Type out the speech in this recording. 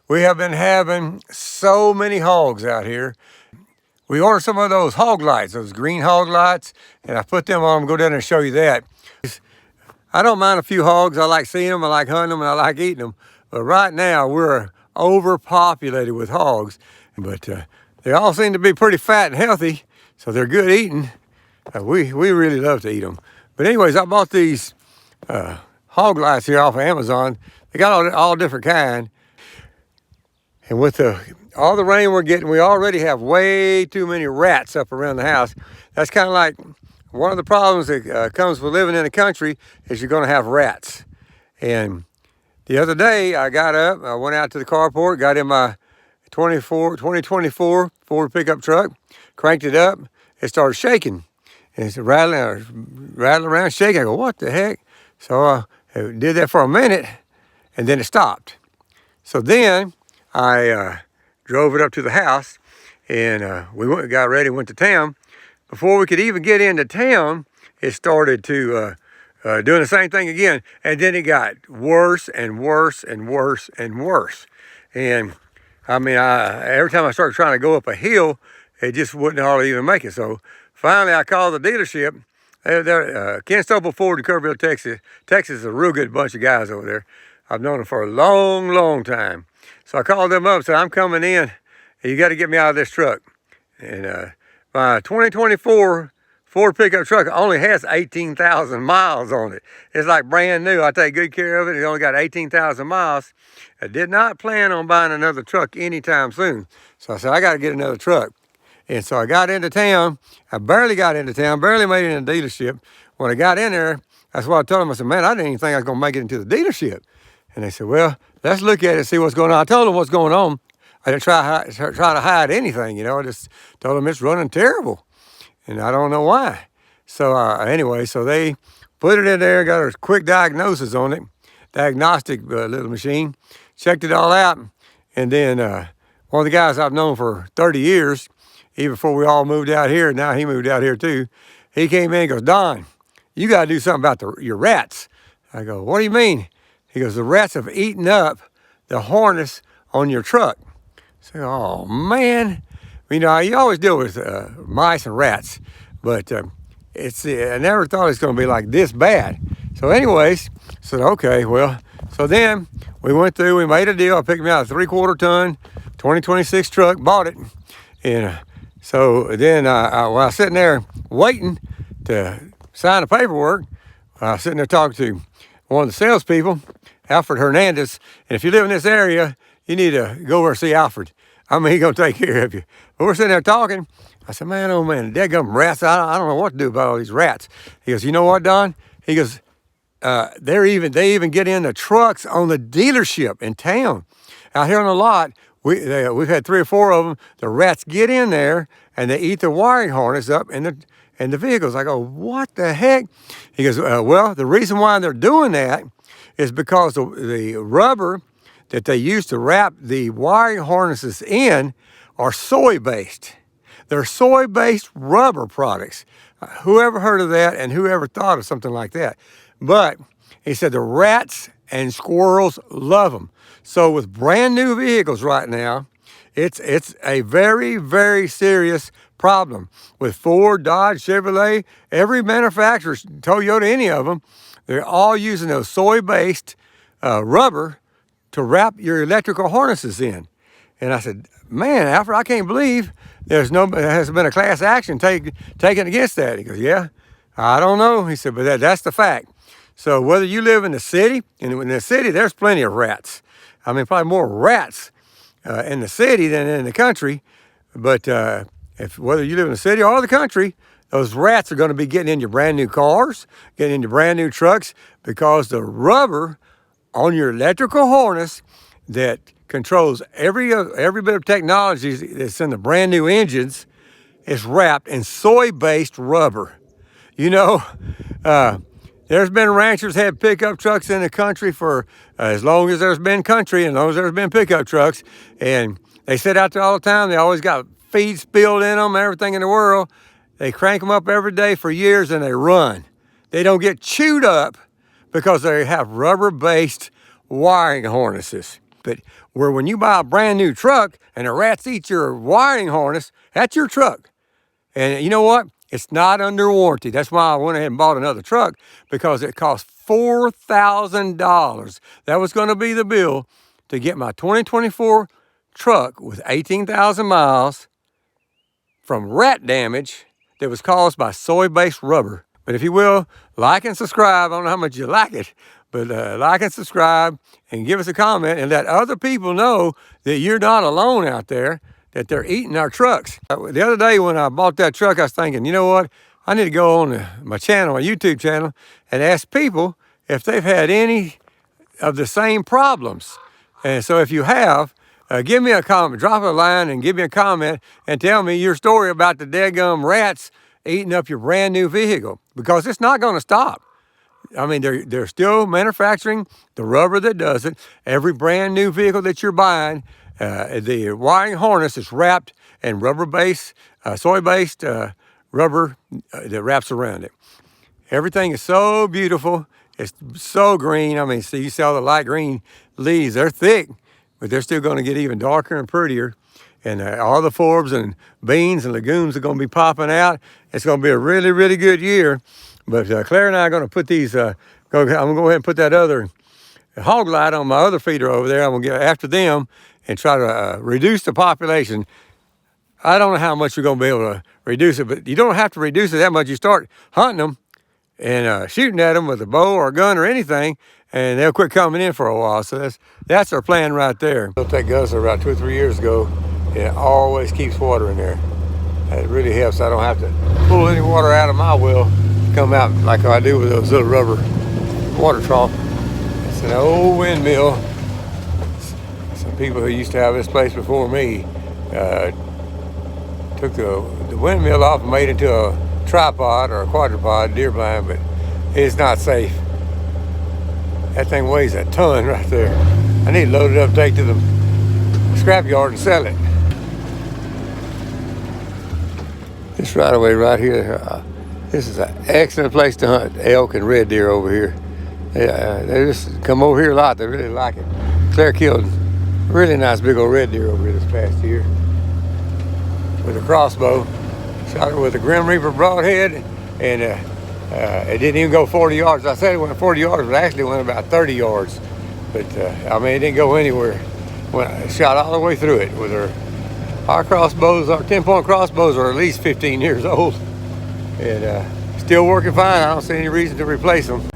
We have been having so many hogs out here. We ordered some of those hog lights, those green hog lights, and I put them on. Go down there and show you that. I don't mind a few hogs. I like seeing them, I like hunting them, and I like eating them. But right now, we're overpopulated with hogs. But they all seem to be pretty fat and healthy, so they're good eating. We really love to eat them. But anyways, I bought these hog lights here off of Amazon. They got all different kind. And with all the rain we're getting, we already have way too many rats up around the house. That's kind of like one of the problems that comes with living in the country is you're going to have rats. And the other day, I got up, I went out to the carport, got in my 2024 Ford pickup truck, cranked it up, it started shaking. And it's rattling around, shaking. I go, what the heck? So I did that for a minute, and then it stopped. So then I drove it up to the house, and we got ready, went to town. Before we could even get into town, it started to doing the same thing again, and then it got worse and worse and worse and worse. And I mean, every time I started trying to go up a hill, it just wouldn't hardly even make it. So finally, I called the dealership. They're Ken Stoppel Ford in Kerrville, Texas. Texas is a real good bunch of guys over there. I've known them for a long, long time. So I called them up and said, I'm coming in, and you got to get me out of this truck. And my 2024 Ford pickup truck only has 18,000 miles on it. It's like brand new. I take good care of it. It only got 18,000 miles. I did not plan on buying another truck anytime soon. So I said, I got to get another truck. And so I got into town. I barely got into town, barely made it in the dealership. When I got in there, that's what I told them. I said, man, I didn't even think I was going to make it into the dealership. And they said, well, let's look at it and see what's going on. I told them what's going on. I didn't try to hide anything, you know. I just told them it's running terrible. And I don't know why. So anyway, so they put it in there, got a quick diagnosis on it, diagnostic little machine, checked it all out. And then one of the guys I've known for 30 years, even before we all moved out here, now he moved out here too, he came in and goes, Don, you got to do something about your rats. I go, what do you mean? He goes, the rats have eaten up the harness on your truck. So, oh man, you know, you always deal with mice and rats, but I never thought it was going to be like this bad. So anyways, said, okay, well, so then we went through, we made a deal. I picked me out a 3/4 ton, 2026 truck, bought it. And so then while I was sitting there waiting to sign the paperwork, I was sitting there talking to one of the salespeople, Alfred Hernandez. And if you live in this area, you need to go over and see Alfred. I mean, he's going to take care of you. But we're sitting there talking. I said, man, oh man, dadgum rats. I don't know what to do about all these rats. He goes, you know what, Don? He goes, they even get in the trucks on the dealership in town. Out here on the lot, we've had 3 or 4 of them. The rats get in there and they eat the wiring harness up in the vehicles. I go, what the heck? He goes, well, the reason why they're doing that is because the rubber that they use to wrap the wiring harnesses in are soy-based. They're soy-based rubber products. Whoever heard of that and whoever thought of something like that? But he said the rats and squirrels love them. So with brand new vehicles right now, it's a very, very serious problem. With Ford, Dodge, Chevrolet, every manufacturer, Toyota, any of them, they're all using those soy-based rubber to wrap your electrical harnesses in. And I said, man, Alfred, I can't believe there hasn't been a class action taken against that. He goes, yeah, I don't know. He said, but that's the fact. So whether you live in the city, and in the city, there's plenty of rats. I mean, probably more rats in the city than in the country. But whether you live in the city or the country, those rats are going to be getting in your brand new cars, getting into brand new trucks, because the rubber on your electrical harness that controls every bit of technology that's in the brand new engines is wrapped in soy-based rubber. You know, there's been ranchers had pickup trucks in the country for as long as there's been country and as long as there's been pickup trucks. And they sit out there all the time. They always got feed spilled in them, everything in the world. They crank them up every day for years and they run. They don't get chewed up because they have rubber-based wiring harnesses. stop it. Where when you buy a brand new truck and the rats eat your wiring harness, that's your truck. And you know what? It's not under warranty. That's why I went ahead and bought another truck, because it cost $4,000. That was going to be the bill to get my 2024 truck with 18,000 miles from rat damage that was caused by soy-based rubber. But if you will, like and subscribe. I don't know how much you like it, but like and subscribe and give us a comment and let other people know that you're not alone out there, that they're eating our trucks. The other day when I bought that truck, I was thinking, you know what? I need to go on my channel, my YouTube channel, and ask people if they've had any of the same problems. And so if you have, give me a comment, drop a line and give me a comment and tell me your story about the deadgum rats eating up your brand new vehicle, because it's not going to stop. I mean, they're still manufacturing the rubber that does it. Every brand new vehicle that you're buying, the wiring harness is wrapped in rubber-based, soy-based rubber that wraps around it. Everything is so beautiful. It's so green. I mean, see, you see all the light green leaves. They're thick, but they're still going to get even darker and prettier. And all the forbs and beans and legumes are going to be popping out. It's going to be a really, really good year. But Claire and I are going to put these, I'm going to go ahead and put that other hog light on my other feeder over there. I'm going to get after them and try to reduce the population. I don't know how much you're going to be able to reduce it, but you don't have to reduce it that much. You start hunting them and shooting at them with a bow or a gun or anything, and they'll quit coming in for a while. So that's our plan right there. Built that guzzler about 2 or 3 years ago. It always keeps water in there. It really helps. I don't have to pull any water out of my well, come out like I do with those little rubber water trough. It's an old windmill. Some people who used to have this place before me took the windmill off and made it into a tripod or a quadrupod deer blind, but it's not safe. That thing weighs a ton right there. I need to load it up, take to the scrapyard and sell it. This right away right here, this is an excellent place to hunt elk and red deer over here. They just come over here a lot. They really like it. Claire killed a really nice big old red deer over here this past year with a crossbow. Shot it with a Grim Reaper broadhead, and it didn't even go 40 yards. I said it went 40 yards, but it actually went about 30 yards. But I mean, it didn't go anywhere. Shot all the way through it with our crossbows. Our 10-point crossbows are at least 15 years old, and still working fine. I don't see any reason to replace them.